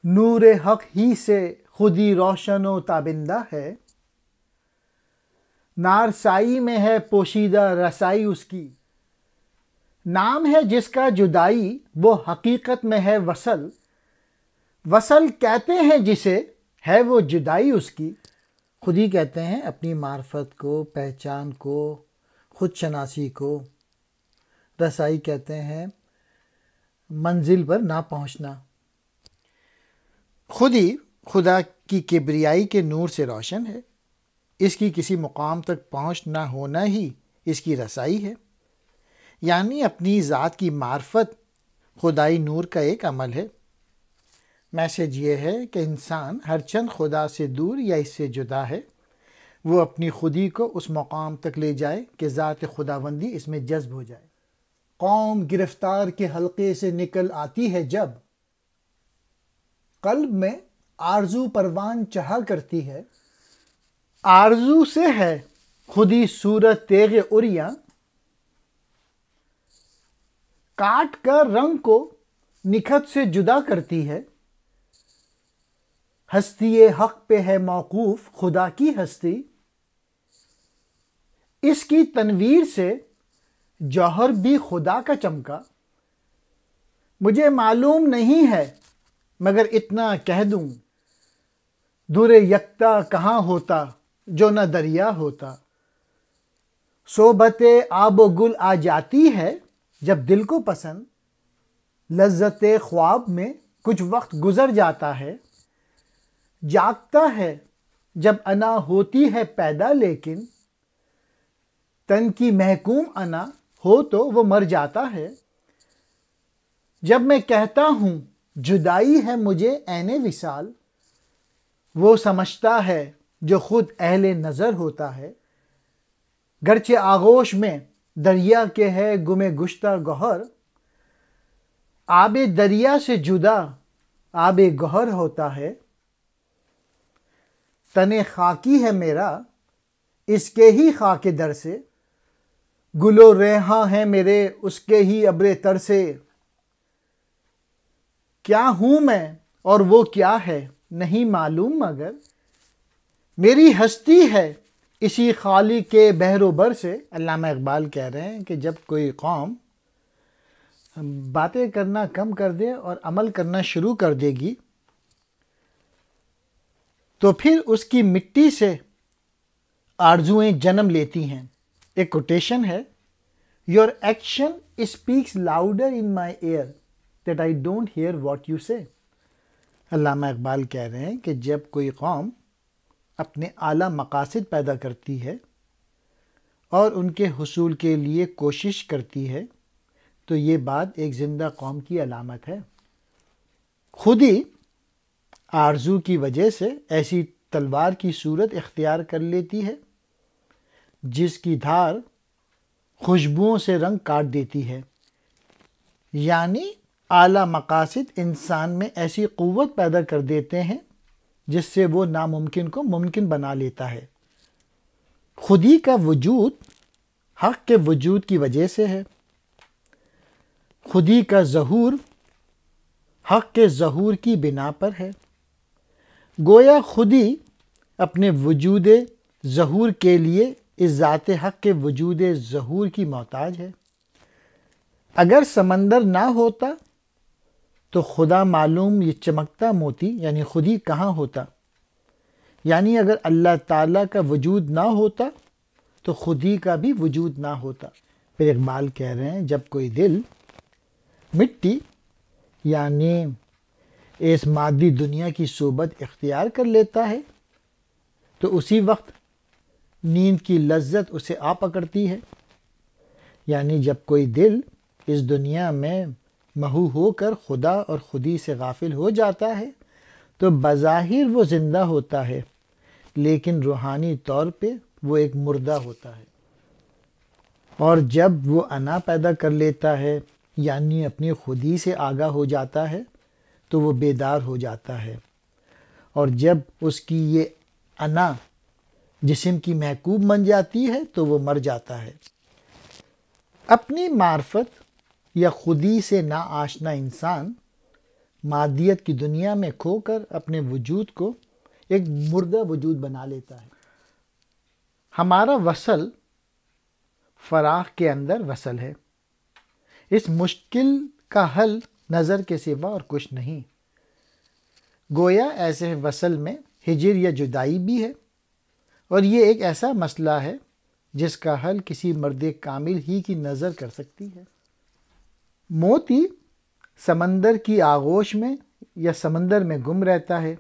نور حق ہی سے خودی روشن و تابندہ ہے، نارسائی میں ہے پوشیدہ رسائی اس کی۔ نام ہے جس کا جدائی، وہ حقیقت میں ہے وصل۔ وصل کہتے ہیں جسے، ہے وہ جدائی اس کی۔ خود ہی کہتے ہیں اپنی معرفت کو، پہچان کو، خود شناسی کو۔ رسائی کہتے ہیں منزل پر نہ پہنچنا۔ خود ہی خدا کی کبریائی کے نور سے روشن ہے، اس کی کسی مقام تک پہنچ نہ ہونا ہی اس کی رسائی ہے۔ یعنی اپنی ذات کی معرفت خدائی نور کا ایک عمل ہے۔ میسج یہ ہے کہ انسان ہر چند خدا سے دور یا اس سے جدا ہے، وہ اپنی خودی کو اس مقام تک لے جائے کہ ذات خداوندی اس میں جذب ہو جائے۔ قوم گرفتار کے حلقے سے نکل آتی ہے جب، قلب میں آرزو پروان چڑھا کرتی ہے۔ آرزو سے ہے خودی صورت تیغ عریاں، کاٹ کر رنگ کو نکھت سے جدا کرتی ہے۔ ہستی حق پہ ہے موقوف خدا کی ہستی، اس کی تنویر سے جوہر بھی خدا کا چمکا۔ مجھے معلوم نہیں ہے مگر اتنا کہہ دوں، در یکتا کہاں ہوتا جو نہ دریا ہوتا۔ صحبت آب و گل آ جاتی ہے جب دل کو پسند، لذت خواب میں کچھ وقت گزر جاتا ہے۔ جاگتا ہے جب انا ہوتی ہے پیدا، لیکن تن کی محکوم انا ہو تو وہ مر جاتا ہے۔ جب میں کہتا ہوں جدائی ہے مجھے عین وصال، وہ سمجھتا ہے جو خود اہل نظر ہوتا ہے۔ گرچہ آغوش میں دریا کے ہے گم گشتہ گوہر، آب دریا سے جدا آب گوہر ہوتا ہے۔ تن خاکی ہے میرا اس کے ہی خاک در سے، گل و ریحاں ہیں میرے اس کے ہی ابر تر سے۔ کیا ہوں میں اور وہ کیا ہے نہیں معلوم، مگر میری ہستی ہے اسی خالق کے بحر و بر سے۔ علامہ اقبال کہہ رہے ہیں کہ جب کوئی قوم باتیں کرنا کم کر دے اور عمل کرنا شروع کر دے گی تو پھر اس کی مٹی سے آرزوئیں جنم لیتی ہیں۔ ایک کوٹیشن ہے، Your action speaks louder in my ear that I don't hear what you say۔ علامہ اقبال کہہ رہے ہیں کہ جب کوئی قوم اپنے اعلیٰ مقاصد پیدا کرتی ہے اور ان کے حصول کے لیے کوشش کرتی ہے تو یہ بات ایک زندہ قوم کی علامت ہے۔ خود ہی آرزو کی وجہ سے ایسی تلوار کی صورت اختیار کر لیتی ہے جس کی دھار خوشبوؤں سے رنگ کاٹ دیتی ہے۔ یعنی اعلیٰ مقاصد انسان میں ایسی قوت پیدا کر دیتے ہیں جس سے وہ ناممکن کو ممکن بنا لیتا ہے۔ خودی کا وجود حق کے وجود کی وجہ سے ہے، خودی کا ظہور حق کے ظہور کی بنا پر ہے۔ گویا خودی اپنے وجود ظہور کے لیے اس ذات حق کے وجود ظہور کی محتاج ہے۔ اگر سمندر نہ ہوتا تو خدا معلوم یہ چمکتا موتی یعنی خودی کہاں ہوتا۔ یعنی اگر اللہ تعالیٰ کا وجود نہ ہوتا تو خودی کا بھی وجود نہ ہوتا۔ پھر اقبال کہہ رہے ہیں جب کوئی دل مٹی یعنی اس مادی دنیا کی صحبت اختیار کر لیتا ہے تو اسی وقت نیند کی لذت اسے آ پکڑتی ہے۔ یعنی جب کوئی دل اس دنیا میں محو ہو کر خدا اور خودی سے غافل ہو جاتا ہے تو بظاہر وہ زندہ ہوتا ہے، لیکن روحانی طور پہ وہ ایک مردہ ہوتا ہے۔ اور جب وہ انا پیدا کر لیتا ہے یعنی اپنی خودی سے آگاہ ہو جاتا ہے تو وہ بیدار ہو جاتا ہے، اور جب اس کی یہ انا جسم کی محکوم بن جاتی ہے تو وہ مر جاتا ہے۔ اپنی معرفت یا خودی سے نا آشنا انسان مادیت کی دنیا میں کھو کر اپنے وجود کو ایک مردہ وجود بنا لیتا ہے۔ ہمارا وصل فراق کے اندر وصل ہے۔ اس مشکل کا حل نظر کے سوا اور کچھ نہیں۔ گویا ایسے وصل میں ہجر یا جدائی بھی ہے، اور یہ ایک ایسا مسئلہ ہے جس کا حل کسی مرد کامل ہی کی نظر کر سکتی ہے۔ موتی سمندر کی آغوش میں یا سمندر میں گم رہتا ہے،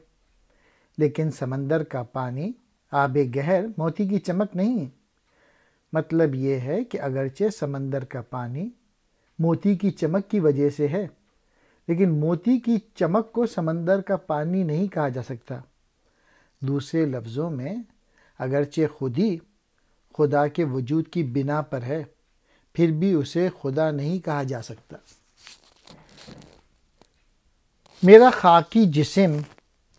لیکن سمندر کا پانی آب گہر موتی کی چمک نہیں ہے۔ مطلب یہ ہے کہ اگرچہ سمندر کا پانی موتی کی چمک کی وجہ سے ہے، لیکن موتی کی چمک کو سمندر کا پانی نہیں کہا جا سکتا۔ دوسرے لفظوں میں اگرچہ خودی خدا کے وجود کی بنا پر ہے، پھر بھی اسے خدا نہیں کہا جا سکتا۔ میرا خاکی جسم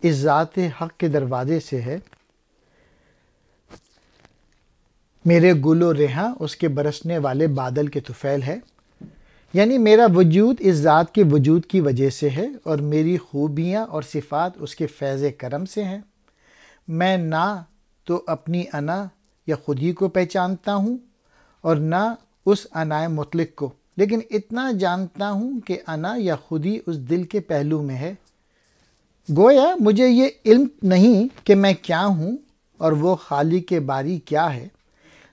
اس ذات حق کے دروازے سے ہے، میرے گل و ریحاں اس کے برسنے والے بادل کے طفیل ہے۔ یعنی میرا وجود اس ذات کے وجود کی وجہ سے ہے، اور میری خوبیاں اور صفات اس کے فیض کرم سے ہیں۔ میں نہ تو اپنی انا یا خودی کو پہچانتا ہوں اور نہ اس انا مطلق کو، لیکن اتنا جانتا ہوں کہ انا یا خودی اس دل کے پہلو میں ہے۔ گویا مجھے یہ علم نہیں کہ میں کیا ہوں اور وہ خالق باری کیا ہے،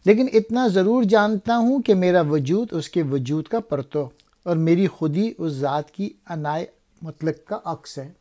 لیکن اتنا ضرور جانتا ہوں کہ میرا وجود اس کے وجود کا پرتو اور میری خودی اس ذات کی انا مطلق کا عکس ہے۔